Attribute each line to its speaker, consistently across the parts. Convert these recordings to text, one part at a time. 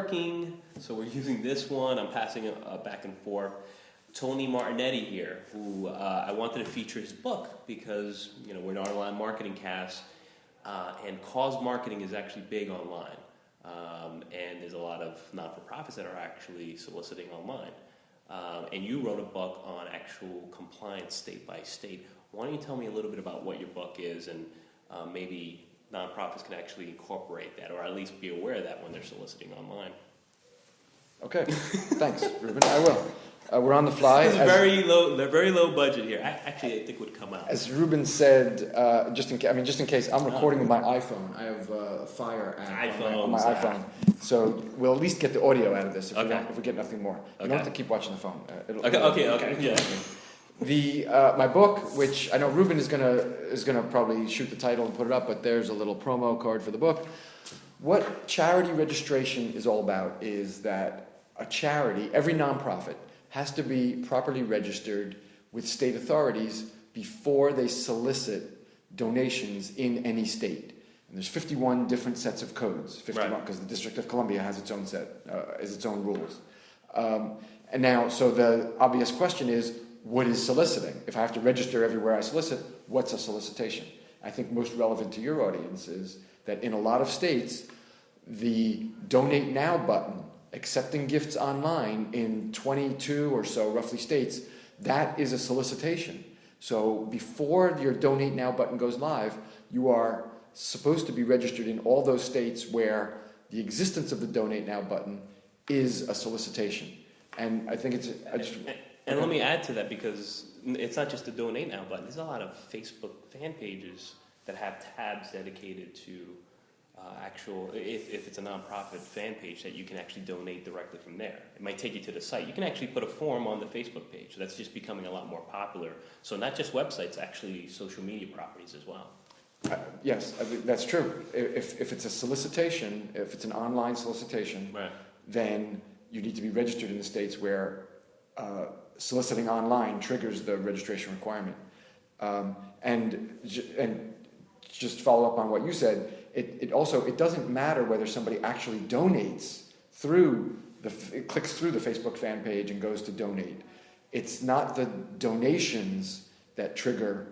Speaker 1: working, so we're using this one. I'm passing it back and forth. Tony Martignetti here, who I wanted to feature his book because we're an online marketing cast, and cause marketing is actually big online, and there's a lot of not-for-profits that are actually soliciting online. And you wrote a book on actual compliance state by state. Why don't you tell me a little bit about what your book is, and maybe nonprofits can actually incorporate that, or at least be aware of that when they're soliciting online.
Speaker 2: Okay, thanks, Ruben. I will. We're on the fly.
Speaker 1: It's very low budget here. Actually, I think would come out.
Speaker 2: As Ruben said, just in case, I'm recording with my iPhone. I have a Fire app on my iPhone, so we'll at least get the audio out of this if we get nothing more. You don't have to keep watching the phone.
Speaker 1: Okay. Yeah.
Speaker 2: My book, which I know Ruben is gonna probably shoot the title and put it up, but there's a little promo card for the book. What charity registration is all about is that a charity, every nonprofit, has to be properly registered with state authorities before they solicit donations in any state. And there's 51 different sets of codes, 51, because the District of Columbia has its own set, its own rules. And now, so the obvious question is, what is soliciting? If I have to register everywhere I solicit, what's a solicitation? I think most relevant to your audience is that in a lot of states, the Donate Now button, accepting gifts online in 22 or so roughly states, that is a solicitation. So before your Donate Now button goes live, you are supposed to be registered in all those states where the existence of the Donate Now button is a solicitation. And I think it's...
Speaker 1: And let me add to that, because it's not just the Donate Now button. There's a lot of Facebook fan pages that have tabs dedicated to if it's a nonprofit fan page, that you can actually donate directly from there. It might take you to the site. You can actually put a form on the Facebook page. That's just becoming a lot more popular. So not just websites, actually social media properties as well.
Speaker 2: Yes, that's true. If it's a solicitation, if it's an online solicitation, then you need to be registered in the states where soliciting online triggers the registration requirement. And just follow up on what you said, it doesn't matter whether somebody actually donates it clicks through the Facebook fan page and goes to donate. It's not the donations that trigger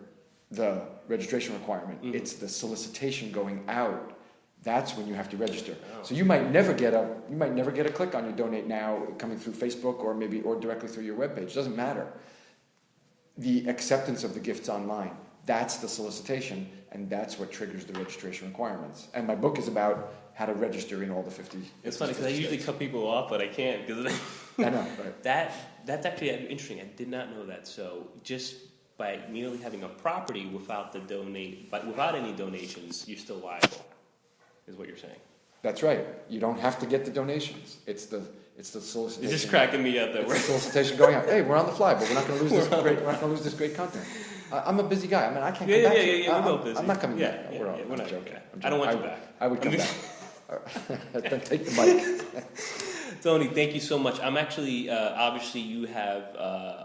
Speaker 2: the registration requirement. Mm-hmm. It's the solicitation going out. That's when you have to register. Oh. So you might never get a click on your Donate Now coming through Facebook or directly through your webpage. It doesn't matter. The acceptance of the gifts online, that's the solicitation, and that's what triggers the registration requirements. And my book is about how to register in all the 50.
Speaker 1: It's funny because I usually cut people off, but I can't because
Speaker 2: I know. Right.
Speaker 1: That's actually interesting. I did not know that. So just by merely having a property without any donations, you're still liable, is what you're saying.
Speaker 2: That's right. You don't have to get the donations. It's the solicitation.
Speaker 1: You're just cracking me up.
Speaker 2: It's the solicitation going out. Hey, we're on the fly, but we're not going to lose this great. We're not going to lose this great content. I'm a busy guy. I mean, I can't come back.
Speaker 1: We're both busy.
Speaker 2: I'm not coming back.
Speaker 1: We're not
Speaker 2: joking.
Speaker 1: I don't want you back.
Speaker 2: I would come back. Then take the mic.
Speaker 1: Tony, thank you so much. I'm actually, obviously you have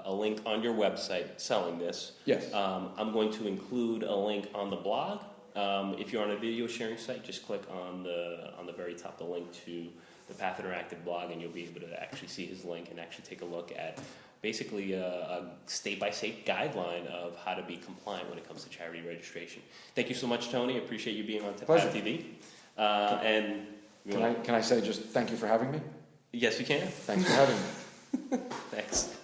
Speaker 1: a link on your website selling this.
Speaker 2: Yes.
Speaker 1: I'm going to include a link on the blog. If you're on a video sharing site, just click on the very top, the link to the Path Interactive blog, and you'll be able to actually see his link and actually take a look at basically a state-by-state guideline of how to be compliant when it comes to charity registration. Thank you so much, Tony. I appreciate you being on Path TV.
Speaker 2: Can I say just thank you for having me?
Speaker 1: Yes, you can.
Speaker 2: Thanks for having me.
Speaker 1: Thanks.